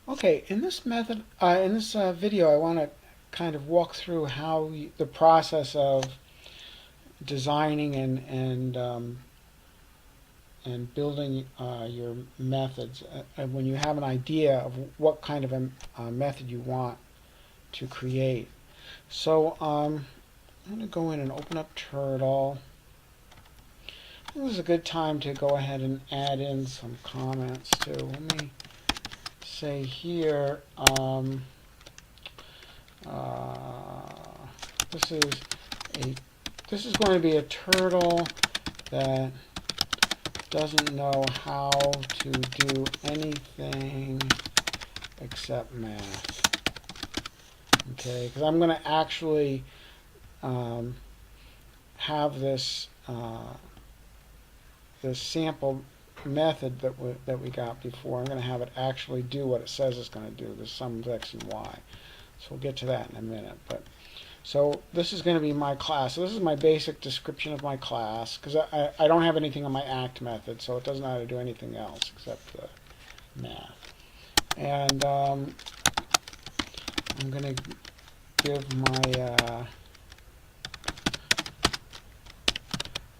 Okay, in this video, I want to kind of walk through how the process of designing and building your methods. When you have an idea of what kind of a method you want to create. So I'm going to go in and open up Turtle. This is a good time to go ahead and add in some comments too. Let me say here. Uh, this is a this is going to be a turtle that doesn't know how to do anything except math. Okay, because I'm going to actually have this sample method that we got before. I'm going to have it actually do what it says it's going to do, the sum of x and y. So we'll get to that in a minute. So this is going to be my class. So this is my basic description of my class, because I don't have anything on my ACT method, so it doesn't know how to do anything else except math. And I'm going to give my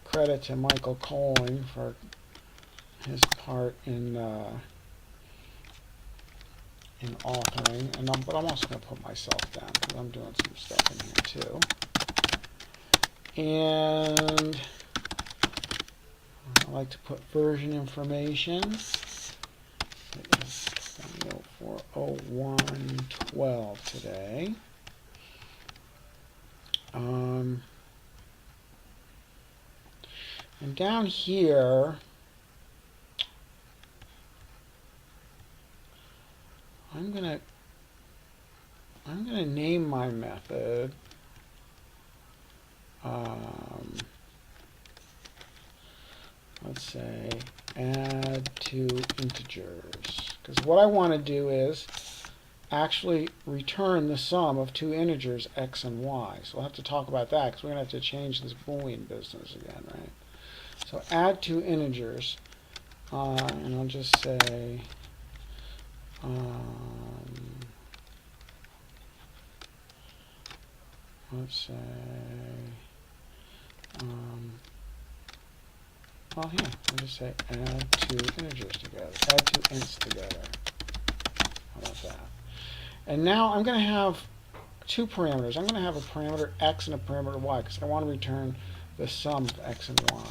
credit to Michael Colling for his part in authoring, but I'm also going to put myself down because I'm doing some stuff in here too. And I like to put version information. It is 20.04.01.12 today. And down here, I'm gonna name my method let's say add to integers, because what I want to do is actually return the sum of two integers x and y. So we'll have to talk about that because we're going to have to change this Boolean business again, right? So add two integers, and I'll just say let's say well, here, I'll just say add two integers together, add two ints together. How about that? And now I'm going to have two parameters. I'm going to have a parameter x and a parameter y because I want to return the sum of x and y.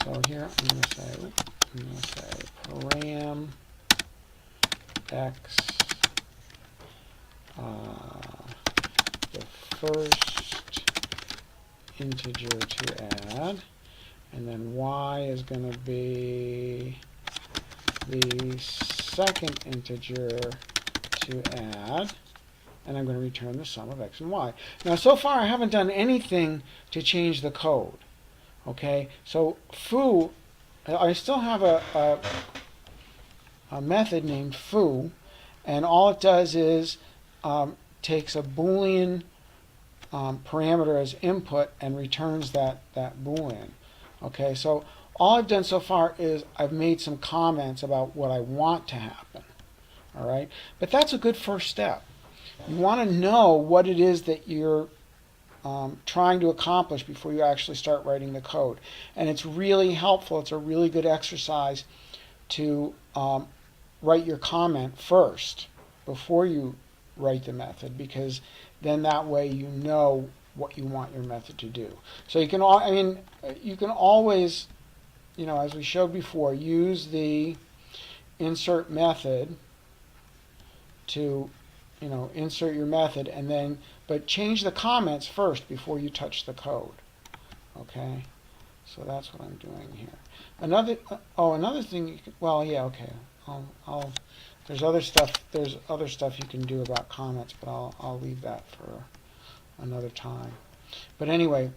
So here I'm going to say param x, the first integer to add, and then y is going to be the second integer to add, and I'm going to return the sum of x and y. Now, so far I haven't done anything to change the code. Okay, so foo, I still have a method named foo, and all it does is takes a Boolean parameter as input and returns that Boolean. Okay, so all I've done so far is I've made some comments about what I want to happen. All right, but that's a good first step. You want to know what it is that you're trying to accomplish before you actually start writing the code. And it's really helpful. It's a really good exercise to write your comment first before you write the method, because then that way you know what you want your method to do. So you can you can always, as we showed before, use the insert method to insert your method, and then but change the comments first before you touch the code. Okay, so that's what I'm doing here. Another thing you can, well, yeah, okay, there's other stuff you can do about comments, but I'll leave that for another time. But anyway,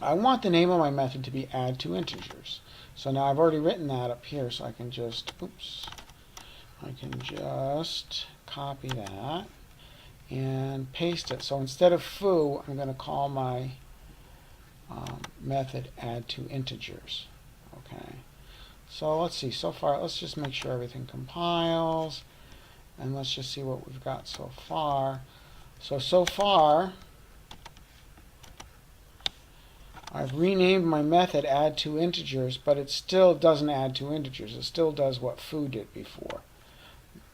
I want the name of my method to be add two integers. So now I've already written that up here, so I can just copy that and paste it. So instead of foo, I'm going to call my method add two integers. Okay. So let's see. So far, let's just make sure everything compiles. And let's just see what we've got so far. So far, I've renamed my method add two integers, but it still doesn't add two integers. It still does what foo did before,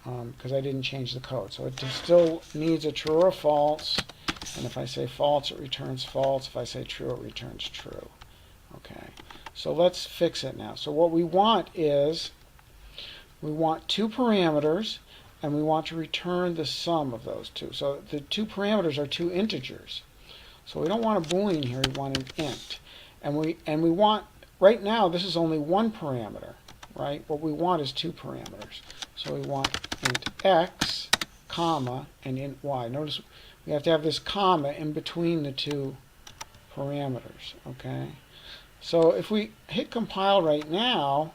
because I didn't change the code. So it still needs a true or false. And if I say false, it returns false. If I say true, it returns true. Okay, so let's fix it now. So what we want is, we want two parameters, and we want to return the sum of those two. So the two parameters are two integers. So we don't want a Boolean here, we want an int. And we want, right now, this is only one parameter, right? What we want is two parameters. So we want int x, comma, and int y. Notice we have to have this comma in between the two parameters, okay? So if we hit compile right now,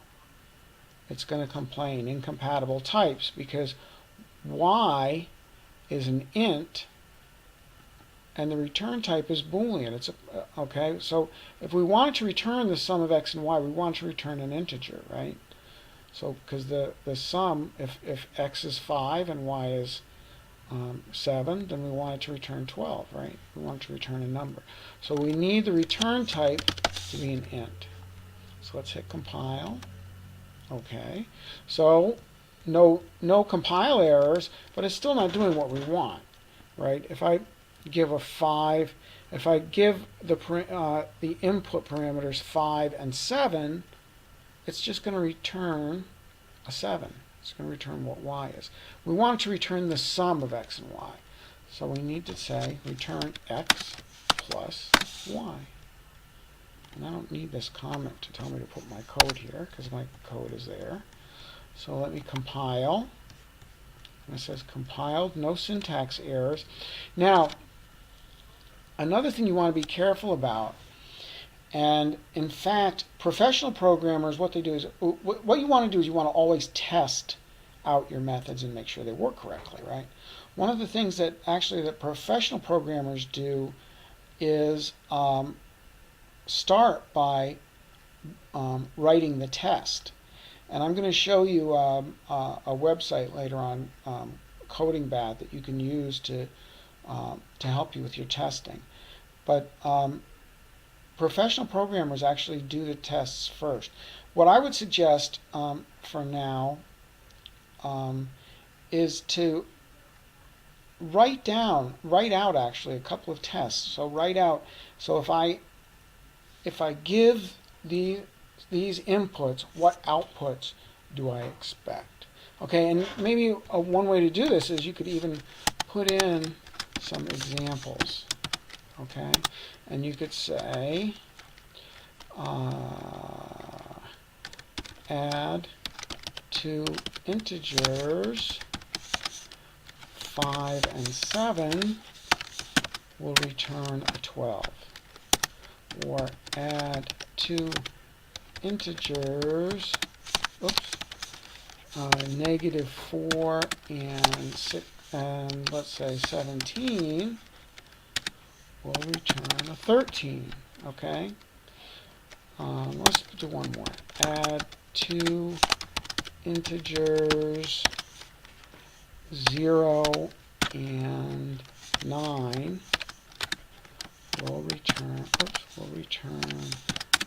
it's going to complain incompatible types, because y is an int and the return type is Boolean. It's okay. So if we wanted to return the sum of x and y, we want to return an integer, right? So because the sum, if x is 5 and y is 7, then we want it to return 12, right? We want it to return a number. So we need the return type to be an int. So let's hit compile. Okay. So no compile errors, but it's still not doing what we want, right? If I give a 5, if I give the input parameters 5 and 7, it's just going to return a 7. It's going to return what y is. We want it to return the sum of x and y. So we need to say return x plus y. And I don't need this comment to tell me to put my code here, because my code is there. So let me compile. And it says compiled, no syntax errors. Now, another thing you want to be careful about, and in fact, professional programmers, what they do is, what you want to do is you want to always test out your methods and make sure they work correctly, right? One of the things that actually that professional programmers do is start by writing the test. And I'm going to show you a website later on, CodingBat, that you can use to help you with your testing. But professional programmers actually do the tests first. What I would suggest for now is to write out actually a couple of tests. So write out, so if I give these inputs, what outputs do I expect? Okay, and maybe one way to do this is you could even put in some examples. Okay, and you could say add two integers 5 and 7 will return a 12, or add two integers, -4 and 6, and let's say 17 will return a 13. Okay. Let's do one more. Add two integers 0 and 9 will return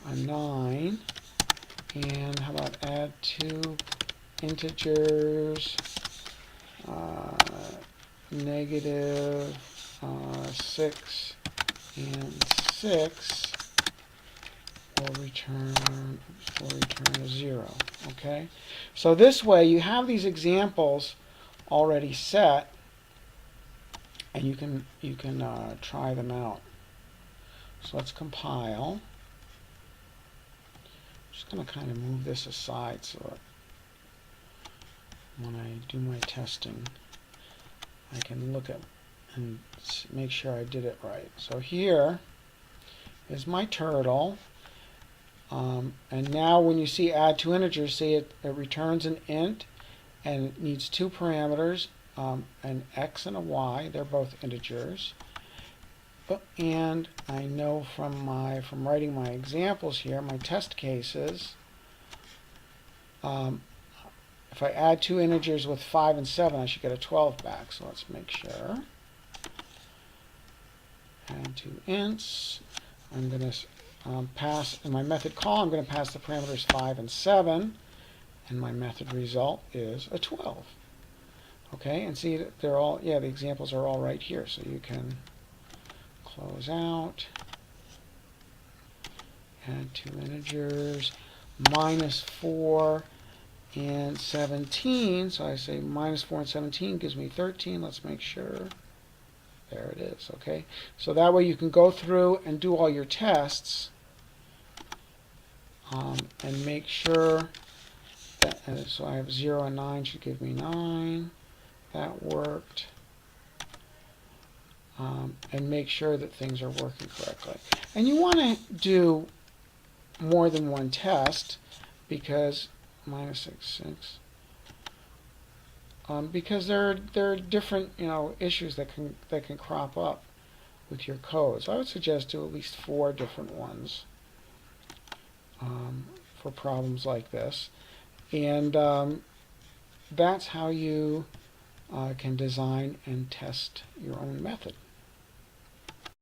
a 9. And how about add two integers -6 and 6 will return a 0. Okay, so this way you have these examples already set, and you can try them out. So let's compile. I'm just going to kind of move this aside so that when I do my testing, I can look at and make sure I did it right. So here is my turtle. And now when you see add two integers, see it returns an int, and it needs two parameters, an x and a y. They're both integers. And I know from writing my examples here, my test cases, if I add two integers with 5 and 7, I should get a 12 back. So let's make sure. Add two ints. I'm going to pass, in my method call, I'm going to pass the parameters 5 and 7. And my method result is a 12. Okay, and see that they're all, the examples are all right here. So you can close out, add two integers, -4 and 17. So I say -4 and 17 gives me 13. Let's make sure. There it is, okay? So that way you can go through and do all your tests and make sure that, so I have 0 and 9 should give me 9. That worked. And make sure that things are working correctly. And you want to do more than one test because -6. Because there are different issues that can crop up with your code. So I would suggest do at least 4 different ones for problems like this, and that's how you can design and test your own method.